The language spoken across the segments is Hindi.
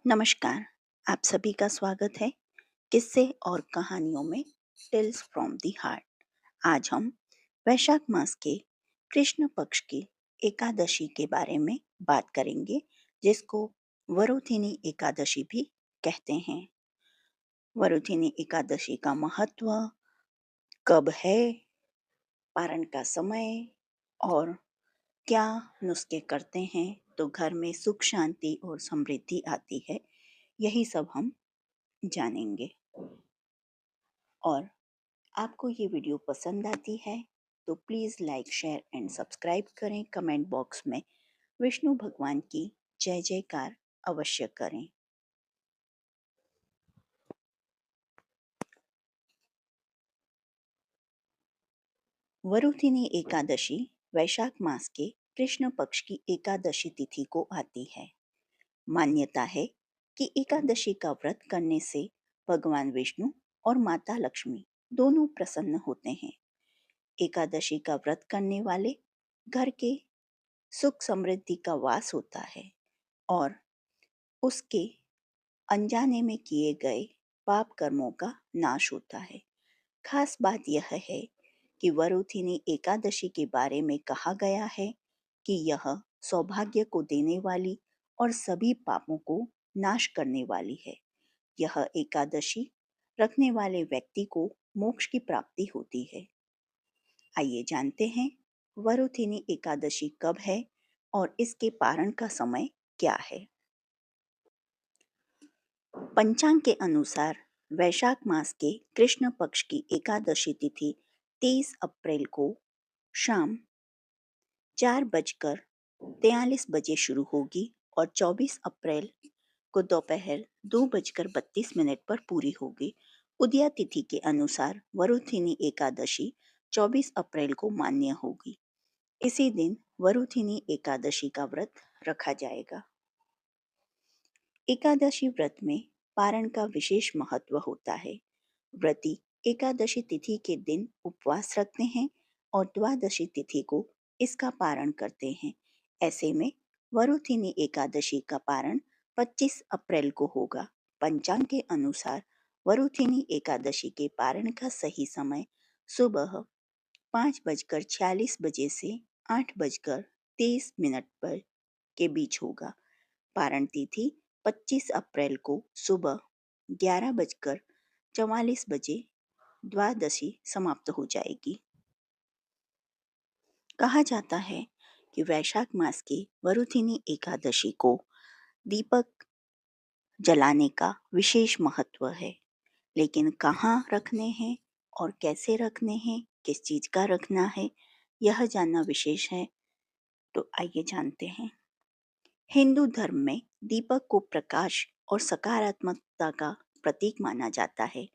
नमस्कार। आप सभी का स्वागत है किस्से और कहानियों में टेल्स फ्रॉम द हार्ट। आज हम वैशाख मास के कृष्ण पक्ष की एकादशी के बारे में बात करेंगे, जिसको वरुथिनी एकादशी भी कहते हैं। वरुथिनी एकादशी का महत्व, कब है, पारण का समय और क्या नुस्खे करते हैं तो घर में सुख शांति और समृद्धि आती है, यही सब हम जानेंगे। और आपको ये वीडियो पसंद आती है तो please like, share and subscribe करें। कमेंट बॉक्स में विष्णु भगवान की जय जयकार अवश्य करें। वरुथिनी एकादशी वैशाख मास के कृष्ण पक्ष की एकादशी तिथि को आती है। मान्यता है कि एकादशी का व्रत करने से भगवान विष्णु और माता लक्ष्मी दोनों प्रसन्न होते हैं। एकादशी का व्रत करने वाले घर के सुख समृद्धि का वास होता है और उसके अनजाने में किए गए पाप कर्मों का नाश होता है। खास बात यह है कि वरुथिनी एकादशी के बारे में कहा गया है कि यह सौभाग्य को देने वाली और सभी पापों को नाश करने वाली है। यह एकादशी रखने वाले व्यक्ति को मोक्ष की प्राप्ति होती है। आइए जानते हैं वरुथिनी एकादशी कब है और इसके पारण का समय क्या है। पंचांग के अनुसार वैशाख मास के कृष्ण पक्ष की एकादशी तिथि 23 अप्रैल को शाम 4:43 शुरू होगी और 24 अप्रैल को दोपहर 2:32 पर पूरी होगी। उदया तिथि के अनुसार वरुथिनी एकादशी 24 अप्रैल को मान्य होगी। इसी दिन वरुथिनी एकादशी का व्रत रखा जाएगा। एकादशी व्रत में पारण का विशेष महत्व होता है। व्रती एकादशी तिथि के दिन उपवास रखते हैं और द्वादशी तिथि को इसका पारण करते हैं। ऐसे में वरुथिनी एकादशी का पारण 25 अप्रैल को होगा। पंचांग के अनुसार वरुथिनी एकादशी के पारण का सही समय सुबह 5:46 से 8:23 पर के बीच होगा। पारण तिथि 25 अप्रैल को सुबह 11:44 द्वादशी समाप्त हो जाएगी। कहा जाता है कि वैशाख मास की वरुथिनी एकादशी को दीपक जलाने का विशेष महत्व है, लेकिन कहाँ रखने हैं और कैसे रखने हैं, किस चीज का रखना है, यह जानना विशेष है। तो आइए जानते हैं। हिंदू धर्म में दीपक को प्रकाश और सकारात्मकता का प्रतीक माना जाता है।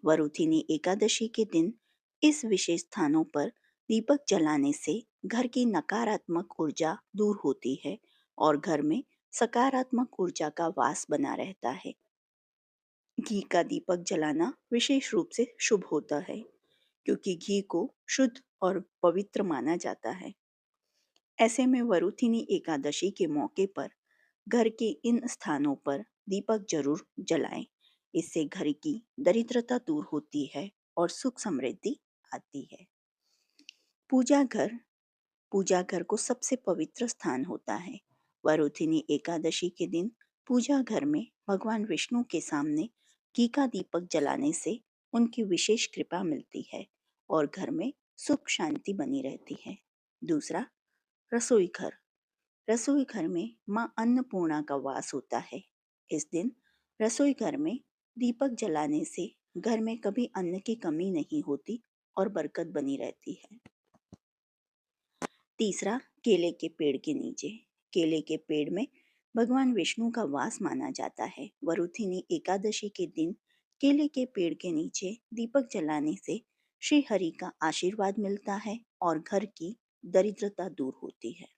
वरुथिनी एकादशी के दिन इस विशेष स्थानों पर दीपक जलाने से घर की नकारात्मक ऊर्जा दूर होती है और घर में सकारात्मक ऊर्जा का वास बना रहता है। घी का दीपक जलाना विशेष रूप से शुभ होता है, क्योंकि घी को शुद्ध और पवित्र माना जाता है। ऐसे में वरुथिनी एकादशी के मौके पर घर के इन स्थानों पर दीपक जरूर जलाएं। इससे घर की दरिद्रता दूर होती है और सुख समृद्धि आती है। पूजा घर को सबसे पवित्र स्थान होता है। वरुथिनी एकादशी के दिन पूजा घर में भगवान विष्णु के सामने घी का दीपक जलाने से उनकी विशेष कृपा मिलती है और घर में सुख शांति बनी रहती है। दूसरा, रसोई घर में माँ अन्नपूर्णा का वास होता है। इस दिन रसोई घर में दीपक जलाने से घर में कभी अन्न की कमी नहीं होती और बरकत बनी रहती है। तीसरा, केले के पेड़ के नीचे। केले के पेड़ में भगवान विष्णु का वास माना जाता है। वरुथिनी एकादशी के दिन केले के पेड़ के नीचे दीपक जलाने से श्री हरि का आशीर्वाद मिलता है और घर की दरिद्रता दूर होती है।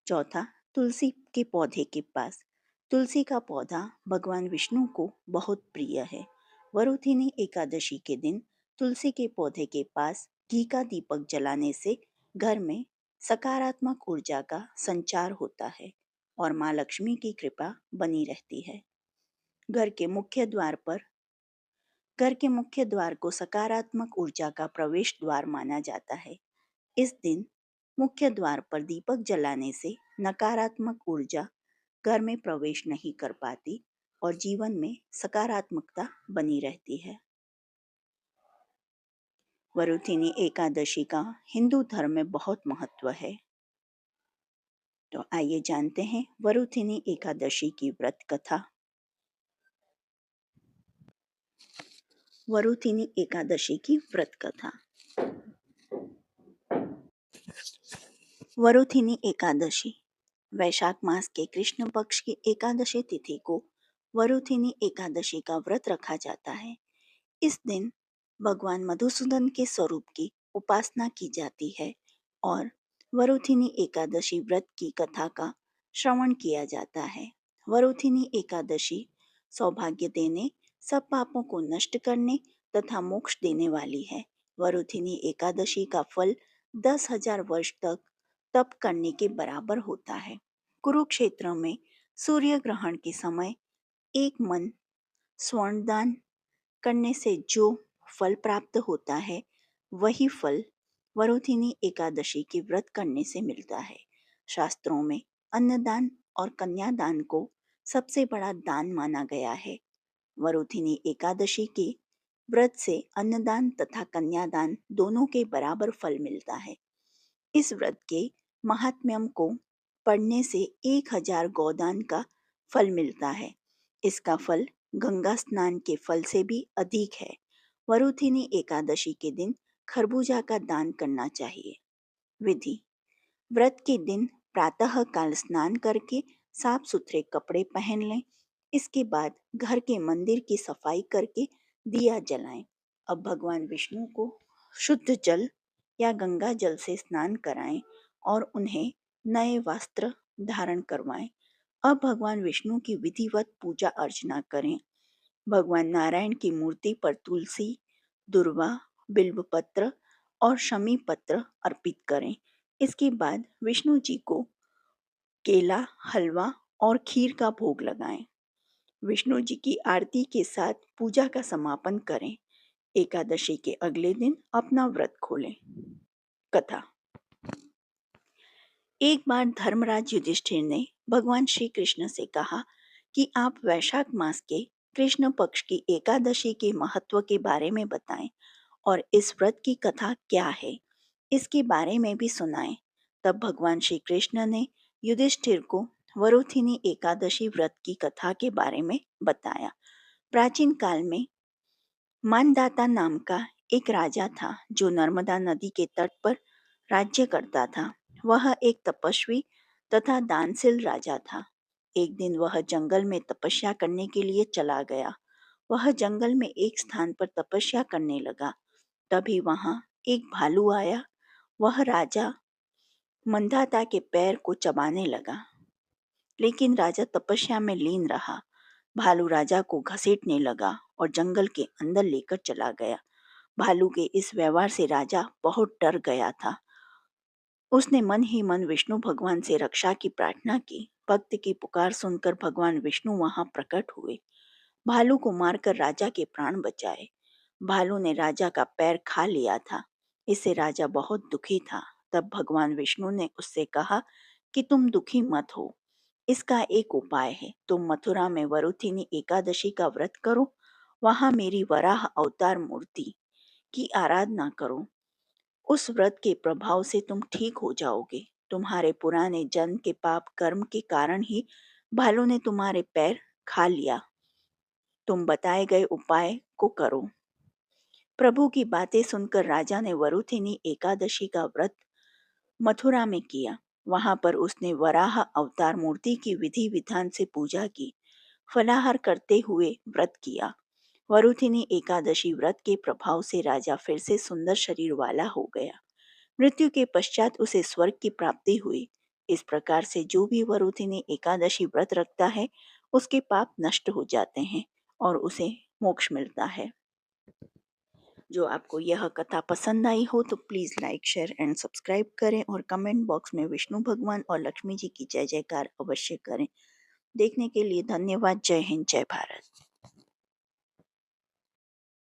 चौथा, तुलसी के पौधे के पास। तुलसी का पौधा भगवान विष्णु को बहुत प्रिय है। वरुथिनी एकादशी के दिन तुलसी के पौधे के पास घी का दीपक जलाने से घर में सकारात्मक ऊर्जा का संचार होता है और माँ लक्ष्मी की कृपा बनी रहती है। घर के मुख्य द्वार पर घर के मुख्य द्वार को सकारात्मक ऊर्जा का प्रवेश द्वार माना जाता है। इस दिन मुख्य द्वार पर दीपक जलाने से नकारात्मक ऊर्जा घर में प्रवेश नहीं कर पाती और जीवन में सकारात्मकता बनी रहती है। वरुथिनी एकादशी का हिंदू धर्म में बहुत महत्व है। तो आइए जानते हैं वरुथिनी एकादशी की व्रत कथा। वरुथिनी एकादशी की व्रत कथा। वरुथिनी एकादशी वैशाख मास के कृष्ण पक्ष की एकादशी तिथि को वरुथिनी एकादशी का व्रत रखा जाता है। इस दिन भगवान मधुसूदन के स्वरूप की उपासना की जाती है और वरुथिनी एकादशी व्रत की कथा का श्रवण किया जाता है। वरुथिनी एकादशी सौभाग्य देने, सब पापों को नष्ट करने तथा मोक्ष देने वाली है। वरुथिनी एकादशी का फल 10,000 वर्ष तक तप करने के बराबर होता है। कुरुक्षेत्र में सूर्य ग्रहण के समय एक मन स्वर्ण दान करने से जो फल प्राप्त होता है, वही फल वरुथिनी एकादशी के व्रत करने से मिलता है। शास्त्रों में अन्नदान और कन्यादान को सबसे बड़ा दान माना गया है। वरुथिनी एकादशी के व्रत से अन्नदान तथा कन्यादान दोनों के बराबर फल मिलता है। इस व्रत के महात्म्यम को पढ़ने से 1,000 गोदान का फल मिलता है। इसका फल गंगा स्नान के फल से भी अधिक है। वरुथिनी एकादशी के दिन खरबूजा का दान करना चाहिए। विधि: व्रत के दिन प्रातः काल स्नान करके साफ सुथरे कपड़े पहन लें। इसके बाद घर के मंदिर की सफाई करके दिया जलाएं। अब भगवान विष्णु को शुद्ध जल या गंगा जल से स्नान कराएं और उन्हें नए वस्त्र धारण करवाएं। अब भगवान विष्णु की विधिवत पूजा अर्चना करें। भगवान नारायण की मूर्ति पर तुलसी, दुर्वा, बिल्वपत्र और शमी पत्र अर्पित करें। इसके बाद विष्णु जी को केला, हलवा और खीर का भोग लगाएं। विष्णु जी की आरती के साथ पूजा का समापन करें। एकादशी के अगले दिन अपना व्रत खोलें। कथा: एक बार धर्मराज युधिष्ठिर ने भगवान श्री कृष्ण से कहा कि आप वैशाख मास के कृष्ण पक्ष की एकादशी के महत्व के बारे में बताएं और इस व्रत की कथा क्या है, इसके बारे में भी सुनाएं। तब भगवान श्री कृष्ण ने युधिष्ठिर को वरुथिनी एकादशी व्रत की कथा के बारे में बताया। प्राचीन काल में मानदाता नाम का एक राजा था जो नर्मदा नदी के तट पर राज्य करता था। वह एक तपस्वी तथा दानशील राजा था। एक दिन वह जंगल में तपस्या करने के लिए चला गया। वह जंगल में एक स्थान पर तपस्या करने लगा। तभी वहां एक भालू आया। वह राजा मंदाता के पैर को चबाने लगा, लेकिन राजा तपस्या में लीन रहा। भालू राजा को घसीटने लगा और जंगल के अंदर लेकर चला गया। भालू के इस व्यवहार से राजा बहुत डर गया था। उसने मन ही मन विष्णु भगवान से रक्षा की प्रार्थना की। भक्त की पुकार सुनकर भगवान विष्णु वहां प्रकट हुए। भालू को मारकर राजा के प्राण बचाए। भालू ने राजा का पैर खा लिया था। इससे राजा बहुत दुखी था। तब भगवान विष्णु ने उससे कहा कि तुम दुखी मत हो, इसका एक उपाय है। तुम मथुरा में वरुथिनी एकादशी का व्रत करो। वहां मेरी वराह अवतार मूर्ति की आराधना करो। उस व्रत के प्रभाव से तुम ठीक हो जाओगे। तुम्हारे पुराने जन्म के पाप कर्म के कारण ही भालू ने तुम्हारे पैर खा लिया। तुम बताए गए उपाय को करो। प्रभु की बातें सुनकर राजा ने वरुथिनी एकादशी का व्रत मथुरा में किया। वहां पर उसने वराह अवतार मूर्ति की विधि विधान से पूजा की। फलाहार करते हुए व्रत किया। वरुथिनी एकादशी व्रत के प्रभाव से राजा फिर से सुंदर शरीर वाला हो गया। मृत्यु के पश्चात उसे स्वर्ग की प्राप्ति हुई। इस प्रकार से जो भी वरुथिनी एकादशी व्रत रखता है, उसके पाप नष्ट हो जाते हैं और उसे मोक्ष मिलता है। जो आपको यह कथा पसंद आई हो तो please like share and subscribe करें और कमेंट बॉक्स में विष्णु भगवान और लक्ष्मी जी की जय जयकार अवश्य करें। देखने के लिए धन्यवाद। जय हिंद, जय भारत।